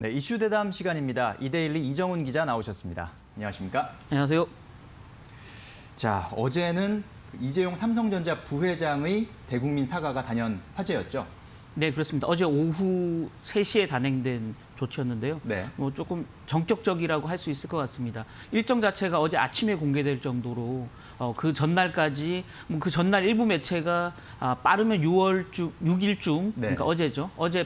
네, 이슈 대담 시간입니다. 이데일리 이정훈 기자 나오셨습니다. 안녕하십니까? 안녕하세요. 자, 어제는 이재용 삼성전자 부회장의 대국민 사과가 단연 화제였죠. 네, 그렇습니다. 어제 오후 3시에 단행된 조치였는데요. 네. 뭐 조금 전격적이라고 할 수 있을 것 같습니다. 일정 자체가 어제 아침에 공개될 정도로 그 전날까지 그 전날 일부 매체가 빠르면 6일쯤 네. 그러니까 어제죠. 어제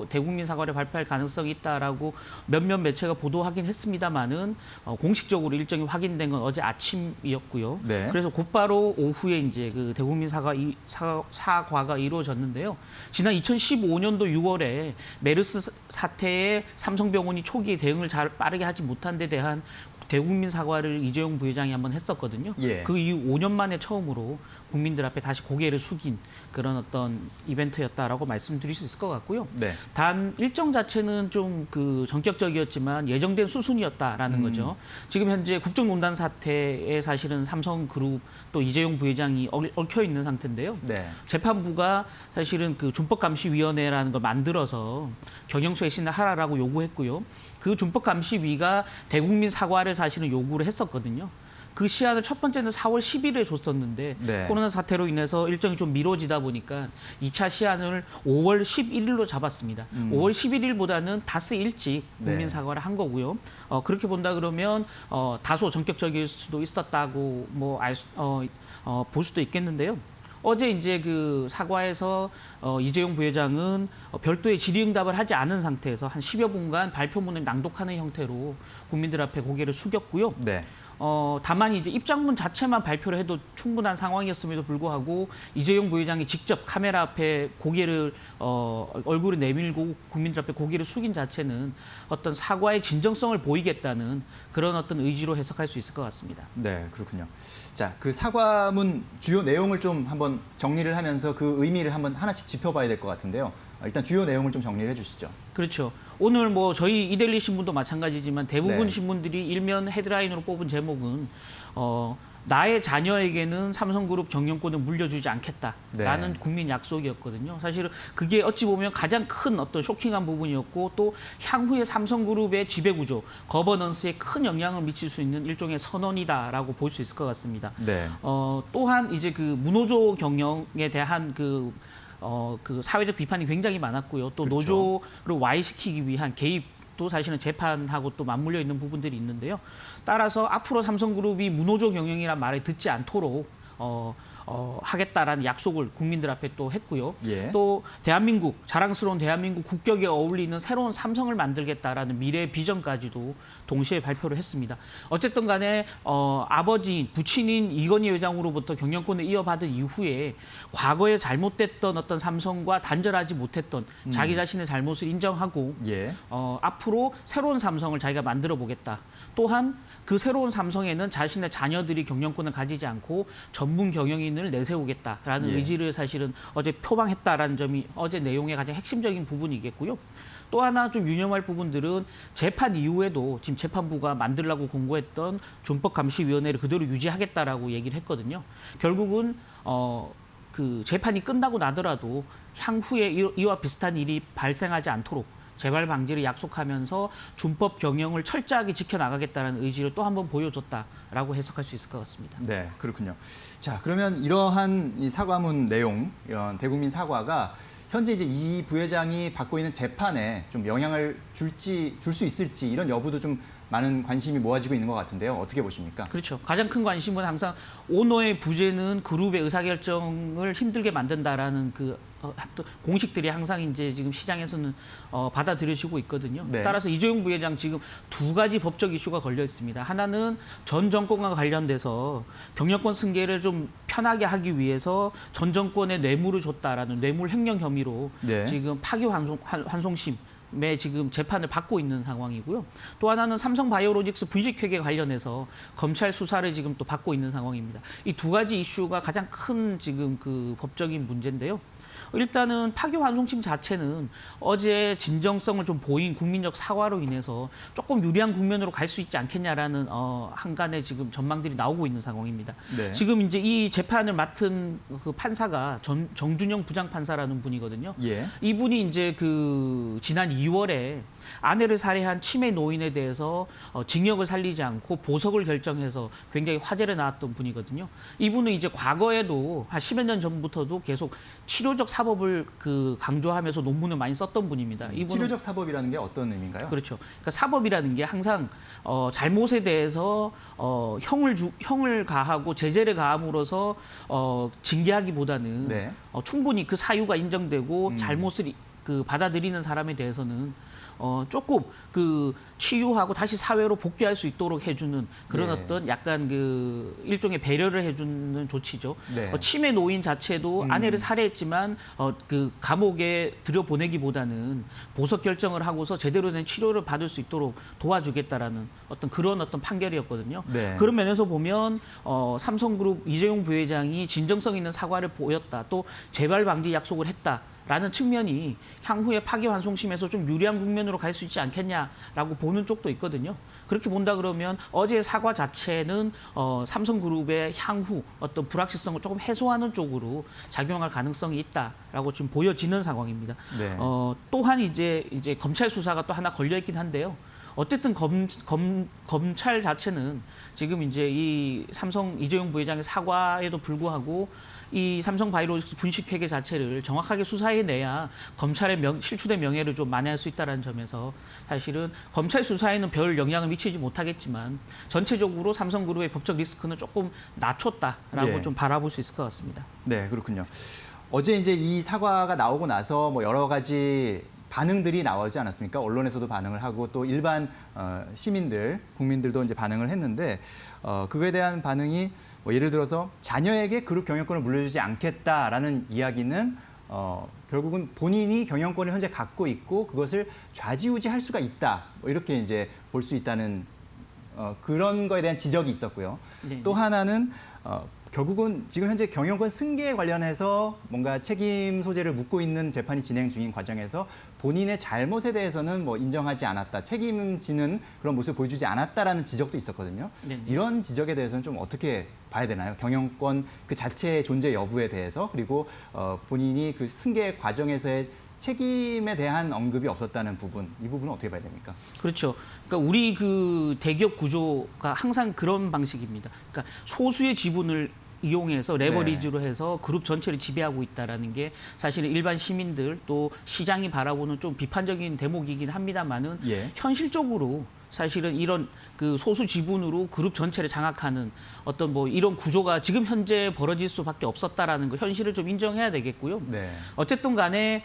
대국민 사과를 발표할 가능성이 있다라고 몇몇 매체가 보도하긴 했습니다만은 공식적으로 일정이 확인된 건 어제 아침이었고요. 네. 그래서 곧바로 오후에 이제 그 대국민 사과가 이루어졌는데요. 지난 2015년도 6월에 메르스 사태에 삼성병원이 초기에 대응을 빠르게 하지 못한 데 대한 대국민 사과를 이재용 부회장이 한번 했었거든요. 예. 그 이후 5년 만에 처음으로 국민들 앞에 다시 고개를 숙인 그런 어떤 이벤트였다라고 말씀드릴 수 있을 것 같고요. 네. 단 일정 자체는 좀 그 전격적이었지만 예정된 수순이었다라는 거죠. 지금 현재 국정농단 사태에 사실은 삼성그룹 또 이재용 부회장이 얽혀 있는 상태인데요. 네. 재판부가 사실은 그 준법감시위원회라는 걸 만들어서 경영쇄신을 하라라고 요구했고요. 그 준법감시위가 대국민 사과를 사실은 요구를 했었거든요. 그 시한을 첫 번째는 4월 10일에 줬었는데 네. 코로나 사태로 인해서 일정이 좀 미뤄지다 보니까 2차 시한을 5월 11일로 잡았습니다. 5월 11일보다는 닷새 일찍 국민 네. 사과를 한 거고요. 그렇게 본다 그러면 다소 전격적일 수도 있었다고 볼 수도 있겠는데요. 어제 이제 그 사과에서 이재용 부회장은 별도의 질의응답을 하지 않은 상태에서 한 10여 분간 발표문을 낭독하는 형태로 국민들 앞에 고개를 숙였고요. 네. 다만 이제 입장문 자체만 발표를 해도 충분한 상황이었음에도 불구하고 이재용 부회장이 직접 카메라 앞에 고개를 얼굴을 내밀고 국민들 앞에 고개를 숙인 자체는 어떤 사과의 진정성을 보이겠다는 그런 어떤 의지로 해석할 수 있을 것 같습니다. 네, 그렇군요. 자, 그 사과문 주요 내용을 좀 한번 정리를 하면서 그 의미를 한번 하나씩 짚어봐야 될 것 같은데요. 일단 주요 내용을 좀 정리를 해주시죠. 그렇죠. 오늘 뭐 저희 이데일리 신문도 마찬가지지만 대부분 네. 신문들이 일면 헤드라인으로 뽑은 제목은 나의 자녀에게는 삼성그룹 경영권을 물려주지 않겠다라는 네. 국민 약속이었거든요. 사실은 그게 어찌 보면 가장 큰 어떤 쇼킹한 부분이었고 또 향후의 삼성그룹의 지배구조, 거버넌스에 큰 영향을 미칠 수 있는 일종의 선언이다라고 볼 수 있을 것 같습니다. 네. 또한 이제 그 무노조 경영에 대한 그 사회적 비판이 굉장히 많았고요. 또 그렇죠. 노조를 와해시키기 위한 개입도 사실은 재판하고 또 맞물려 있는 부분들이 있는데요. 따라서 앞으로 삼성그룹이 무노조 경영이란 말을 듣지 않도록 하겠다라는 약속을 국민들 앞에 또 했고요. 예. 또 자랑스러운 대한민국 국격에 어울리는 새로운 삼성을 만들겠다라는 미래의 비전까지도 동시에 발표를 했습니다. 어쨌든 간에 부친인 이건희 회장으로부터 경영권을 이어받은 이후에 과거에 잘못됐던 어떤 삼성과 단절하지 못했던 자기 자신의 잘못을 인정하고 예. 앞으로 새로운 삼성을 자기가 만들어 보겠다. 또한 그 새로운 삼성에는 자신의 자녀들이 경영권을 가지지 않고 전문 경영인을 내세우겠다라는 예. 의지를 사실은 어제 표방했다라는 점이 어제 내용의 가장 핵심적인 부분이겠고요. 또 하나 좀 유념할 부분들은 재판 이후에도 지금 재판부가 만들라고 공고했던 준법감시위원회를 그대로 유지하겠다라고 얘기를 했거든요. 결국은 그 재판이 끝나고 나더라도 향후에 이와 비슷한 일이 발생하지 않도록 재발 방지를 약속하면서 준법 경영을 철저하게 지켜나가겠다는 의지를 또 한 번 보여줬다라고 해석할 수 있을 것 같습니다. 네, 그렇군요. 자, 그러면 이러한 이 사과문 내용, 이런 대국민 사과가 현재 이제 이 부회장이 받고 있는 재판에 좀 영향을 줄 수 있을지 이런 여부도 좀 많은 관심이 모아지고 있는 것 같은데요. 어떻게 보십니까? 그렇죠. 가장 큰 관심은 항상 오너의 부재는 그룹의 의사결정을 힘들게 만든다라는 공식들이 항상 이제 지금 시장에서는 받아들여지고 있거든요. 네. 따라서 이재용 부회장 지금 두 가지 법적 이슈가 걸려 있습니다. 하나는 전 정권과 관련돼서 경영권 승계를 좀 편하게 하기 위해서 전 정권에 뇌물을 줬다라는 뇌물 횡령 혐의로 네. 지금 파기환송심 지금 재판을 받고 있는 상황이고요. 또 하나는 삼성바이오로직스 분식회계 관련해서 검찰 수사를 지금 또 받고 있는 상황입니다. 이 두 가지 이슈가 가장 큰 지금 그 법적인 문제인데요. 일단은 파기환송심 자체는 어제 진정성을 좀 보인 국민적 사과로 인해서 조금 유리한 국면으로 갈 수 있지 않겠냐라는 한간의 지금 전망들이 나오고 있는 상황입니다. 네. 지금 이제 이 재판을 맡은 그 판사가 정준영 부장판사라는 분이거든요. 예. 이분이 이제 그 지난 2월에 아내를 살해한 치매 노인에 대해서 징역을 살리지 않고 보석을 결정해서 굉장히 화제를 낳았던 분이거든요. 이분은 이제 과거에도 한 10여 년 전부터도 계속 치료적 사법을 강조하면서 논문을 많이 썼던 분입니다. 이분은 치료적 사법이라는 게 어떤 의미인가요? 그렇죠. 그러니까 사법이라는 게 항상 잘못에 대해서 형을 가하고 제재를 가함으로써 징계하기보다는 네. 충분히 그 사유가 인정되고 잘못을 받아들이는 사람에 대해서는 조금 치유하고 다시 사회로 복귀할 수 있도록 해주는 그런 네. 어떤 약간 일종의 배려를 해주는 조치죠. 네. 치매 노인 자체도 아내를 살해했지만 감옥에 들여보내기보다는 보석 결정을 하고서 제대로 된 치료를 받을 수 있도록 도와주겠다라는 그런 판결이었거든요. 네. 그런 면에서 보면 삼성그룹 이재용 부회장이 진정성 있는 사과를 보였다. 또 재발 방지 약속을 했다. 라는 측면이 향후에 파기환송심에서 좀 유리한 국면으로 갈 수 있지 않겠냐라고 보는 쪽도 있거든요. 그렇게 본다 그러면 어제의 사과 자체는 삼성그룹의 향후 불확실성을 조금 해소하는 쪽으로 작용할 가능성이 있다라고 지금 보여지는 상황입니다. 네. 또한 이제 검찰 수사가 또 하나 걸려 있긴 한데요. 어쨌든 검찰 자체는 지금 이제 이 삼성 이재용 부회장의 사과에도 불구하고 이 삼성바이오로직스 분식회계 자체를 정확하게 수사해내야 검찰의 실추된 명예를 좀 만회할 수 있다는 점에서 사실은 검찰 수사에는 별 영향을 미치지 못하겠지만 전체적으로 삼성그룹의 법적 리스크는 조금 낮췄다라고 예. 좀 바라볼 수 있을 것 같습니다. 네, 그렇군요. 어제 이제 이 사과가 나오고 나서 뭐 여러 가지 반응들이 나오지 않았습니까? 언론에서도 반응을 하고 또 일반 시민들, 국민들도 이제 반응을 했는데 그거에 대한 반응이 뭐 예를 들어서 자녀에게 그룹 경영권을 물려주지 않겠다라는 이야기는 결국은 본인이 경영권을 현재 갖고 있고 그것을 좌지우지할 수가 있다. 뭐 이렇게 이제 볼 수 있다는 그런 거에 대한 지적이 있었고요. 네. 또 하나는 결국은 지금 현재 경영권 승계에 관련해서 뭔가 책임 소재를 묻고 있는 재판이 진행 중인 과정에서 본인의 잘못에 대해서는 뭐 인정하지 않았다, 책임지는 그런 모습을 보여주지 않았다라는 지적도 있었거든요. 네. 이런 지적에 대해서는 좀 어떻게 봐야 되나요? 경영권 그 자체의 존재 여부에 대해서 그리고 본인이 그 승계 과정에서의 책임에 대한 언급이 없었다는 부분, 이 부분은 어떻게 봐야 됩니까? 그렇죠. 그러니까 우리 대기업 구조가 항상 그런 방식입니다. 그러니까 소수의 지분을 이용해서 레버리지로 해서 그룹 전체를 지배하고 있다라는 게 사실은 일반 시민들 또 시장이 바라보는 좀 비판적인 대목이긴 합니다만은 예. 현실적으로 사실은 이런 소수 지분으로 그룹 전체를 장악하는 이런 구조가 지금 현재 벌어질 수밖에 없었다라는 거 현실을 좀 인정해야 되겠고요. 네. 어쨌든 간에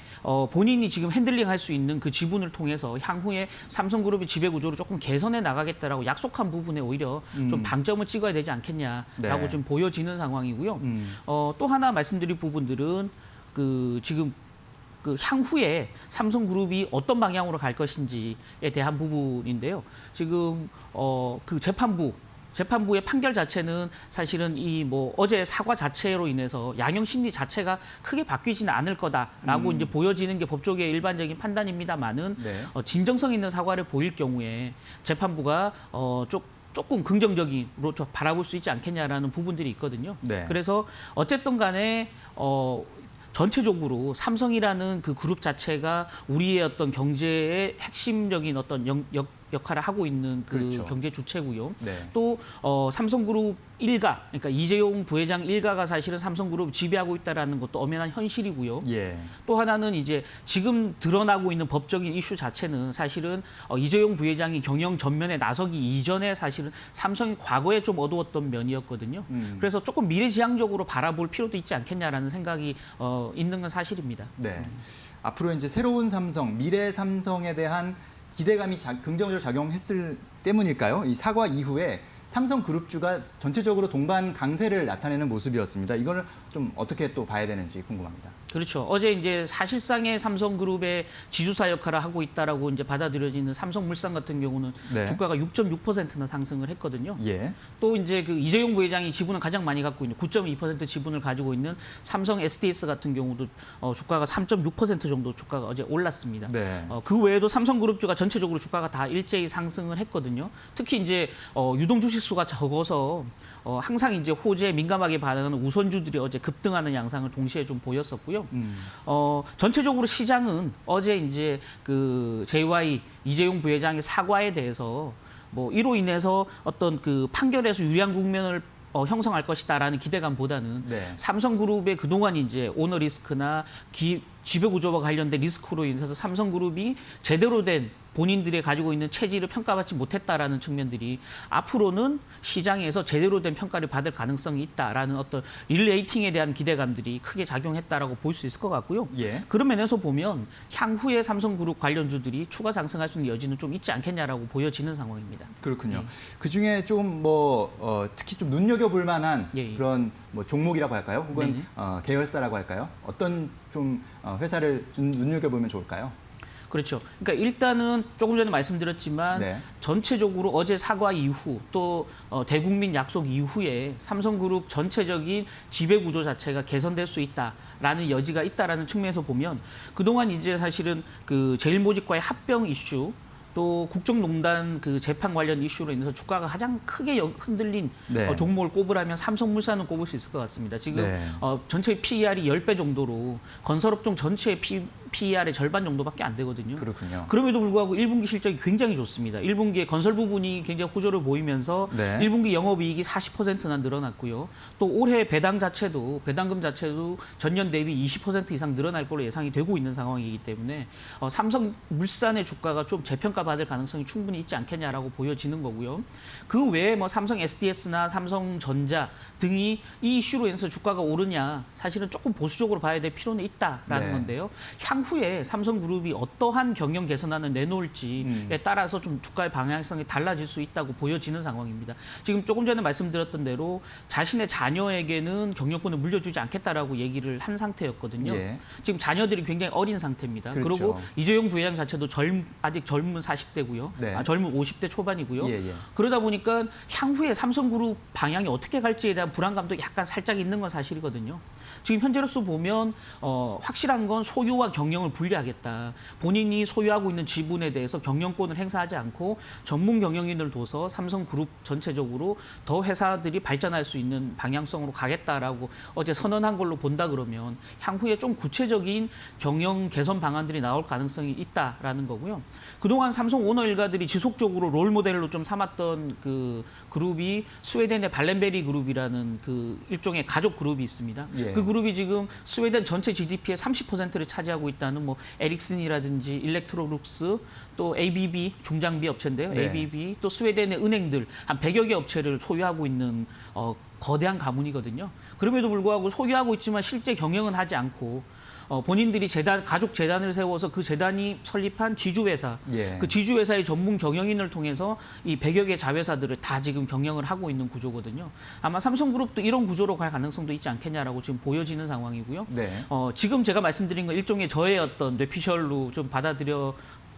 본인이 지금 핸들링할 수 있는 그 지분을 통해서 향후에 삼성그룹의 지배 구조를 조금 개선해 나가겠다라고 약속한 부분에 오히려 좀 방점을 찍어야 되지 않겠냐라고 네. 좀 보여지는 상황이고요. 또 하나 말씀드릴 부분들은 지금 향후에 삼성그룹이 어떤 방향으로 갈 것인지에 대한 부분인데요. 지금 재판부의 판결 자체는 사실은 어제 사과 자체로 인해서 양형 심리 자체가 크게 바뀌지는 않을 거다라고 이제 보여지는 게 법조계의 일반적인 판단입니다만은 네. 진정성 있는 사과를 보일 경우에 재판부가 조금 긍정적으로 바라볼 수 있지 않겠냐라는 부분들이 있거든요. 네. 그래서 어쨌든 간에 전체적으로 삼성이라는 그 그룹 자체가 우리의 경제의 핵심적인 역할을 하고 있는 그렇죠. 경제 주체고요. 네. 또 삼성그룹 일가, 그러니까 이재용 부회장 일가가 사실은 삼성그룹 지배하고 있다라는 것도 엄연한 현실이고요. 예. 또 하나는 이제 지금 드러나고 있는 법적인 이슈 자체는 사실은 이재용 부회장이 경영 전면에 나서기 이전에 사실은 삼성이 과거에 좀 어두웠던 면이었거든요. 그래서 조금 미래지향적으로 바라볼 필요도 있지 않겠냐라는 생각이 있는 건 사실입니다. 네. 앞으로 이제 새로운 삼성, 미래 삼성에 대한 기대감이 긍정적으로 작용했을 때문일까요? 이 사과 이후에 삼성그룹주가 전체적으로 동반 강세를 나타내는 모습이었습니다. 이거를 좀 어떻게 또 봐야 되는지 궁금합니다. 그렇죠. 어제 이제 사실상의 삼성그룹의 지주사 역할을 하고 있다라고 이제 받아들여지는 삼성물산 같은 경우는 네. 주가가 6.6%나 상승을 했거든요. 예. 또 이제 이재용 부회장이 지분을 가장 많이 갖고 있는 9.2% 지분을 가지고 있는 삼성 SDS 같은 경우도 주가가 3.6% 정도 주가가 어제 올랐습니다. 네. 그 외에도 삼성그룹주가 전체적으로 주가가 다 일제히 상승을 했거든요. 특히 이제 유동 주식 수가 적어서 항상 이제 호재에 민감하게 반응하는 우선주들이 어제 급등하는 양상을 동시에 좀 보였었고요. 전체적으로 시장은 어제 이제 그 JY 이재용 부회장의 사과에 대해서 뭐 이로 인해서 어떤 그 판결에서 유리한 국면을 형성할 것이다라는 기대감보다는 네. 삼성그룹의 그동안 이제 오너 리스크나 지배 구조와 관련된 리스크로 인해서 삼성그룹이 제대로 된 본인들이 가지고 있는 체질을 평가받지 못했다라는 측면들이 앞으로는 시장에서 제대로 된 평가를 받을 가능성이 있다라는 어떤 릴레이팅에 대한 기대감들이 크게 작용했다라고 볼 수 있을 것 같고요. 예. 그런 면에서 보면 향후에 삼성그룹 관련주들이 추가 상승할 수 있는 여지는 좀 있지 않겠냐라고 보여지는 상황입니다. 그렇군요. 그 중에 좀 뭐 특히 좀 눈여겨볼 만한 예, 예. 그런 뭐 종목이라고 할까요? 혹은 네. 계열사라고 할까요? 어떤 좀 회사를 좀 눈여겨보면 좋을까요? 그렇죠. 그러니까 일단은 조금 전에 말씀드렸지만 네. 전체적으로 어제 사과 이후 또 대국민 약속 이후에 삼성그룹 전체적인 지배 구조 자체가 개선될 수 있다라는 여지가 있다라는 측면에서 보면 그동안 이제 사실은 그 제일모직과의 합병 이슈 또 국정농단 그 재판 관련 이슈로 인해서 주가가 가장 크게 흔들린 네. 종목을 꼽으라면 삼성물산은 꼽을 수 있을 것 같습니다. 지금 네. 전체 PER이 10배 정도로 건설업종 전체의 PER의 절반 정도밖에 안 되거든요. 그렇군요. 그럼에도 불구하고 1분기 실적이 굉장히 좋습니다. 1분기에 건설 부분이 굉장히 호조를 보이면서 네. 1분기 영업이익이 40%나 늘어났고요. 또 올해 배당금 자체도 전년 대비 20% 이상 늘어날 걸로 예상이 되고 있는 상황이기 때문에 삼성물산의 주가가 좀 재평가받을 가능성이 충분히 있지 않겠냐라고 보여지는 거고요. 그 외에 뭐 삼성 SDS나 삼성전자 등이 이 이슈로 인해서 주가가 오르냐 사실은 조금 보수적으로 봐야 될 필요는 있다라는 네. 건데요. 향후에 삼성그룹이 어떠한 경영 개선안을 내놓을지에 따라서 좀 주가의 방향성이 달라질 수 있다고 보여지는 상황입니다. 지금 조금 전에 말씀드렸던 대로 자신의 자녀에게는 경영권을 물려주지 않겠다라고 얘기를 한 상태였거든요. 예. 지금 자녀들이 굉장히 어린 상태입니다. 그렇죠. 그리고 이재용 부회장 자체도 아직 젊은 40대고요. 네. 젊은 50대 초반이고요. 예, 예. 그러다 보니까 향후에 삼성그룹 방향이 어떻게 갈지에 대한 불안감도 약간 살짝 있는 건 사실이거든요. 지금 현재로서 보면 확실한 건 소유와 경영을 분리하겠다. 본인이 소유하고 있는 지분에 대해서 경영권을 행사하지 않고 전문 경영인을 둬서 삼성그룹 전체적으로 더 회사들이 발전할 수 있는 방향성으로 가겠다라고 어제 선언한 걸로 본다 그러면 향후에 좀 구체적인 경영 개선 방안들이 나올 가능성이 있다라는 거고요. 그동안 삼성 오너 일가들이 지속적으로 롤 모델로 좀 삼았던 그 그룹이 스웨덴의 발렌베리 그룹이라는 그 일종의 가족 그룹이 있습니다. 예. 그 그룹이 지금 스웨덴 전체 GDP의 30%를 차지하고 있다는 뭐 에릭슨이라든지 일렉트로룩스 또 ABB 중장비 업체인데요. 네. ABB 또 스웨덴의 은행들 한 100여 개 업체를 소유하고 있는 거대한 가문이거든요. 그럼에도 불구하고 소유하고 있지만 실제 경영은 하지 않고 본인들이 가족 재단을 세워서 그 재단이 설립한 지주회사, 예. 그 지주회사의 전문 경영인을 통해서 이 100여 개 자회사들을 다 지금 경영을 하고 있는 구조거든요. 아마 삼성그룹도 이런 구조로 갈 가능성도 있지 않겠냐라고 지금 보여지는 상황이고요. 네. 지금 제가 말씀드린 건 일종의 저의 어떤 뇌피셜로 좀 받아들여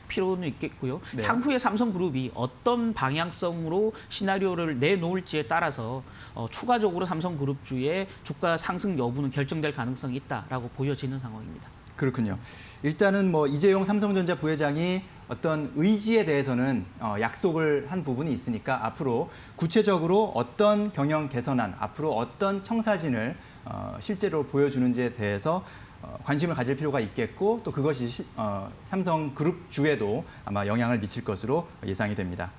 필요는 있겠고요. 네. 향후에 삼성그룹이 어떤 방향성으로 시나리오를 내놓을지에 따라서 추가적으로 삼성그룹주의 주가 상승 여부는 결정될 가능성이 있다라고 보여지는 상황입니다. 그렇군요. 일단은 뭐 이재용 삼성전자 부회장이 어떤 의지에 대해서는 약속을 한 부분이 있으니까 앞으로 구체적으로 어떤 경영 개선안, 앞으로 어떤 청사진을 실제로 보여주는지에 대해서 관심을 가질 필요가 있겠고 또 그것이 삼성그룹주에도 아마 영향을 미칠 것으로 예상이 됩니다.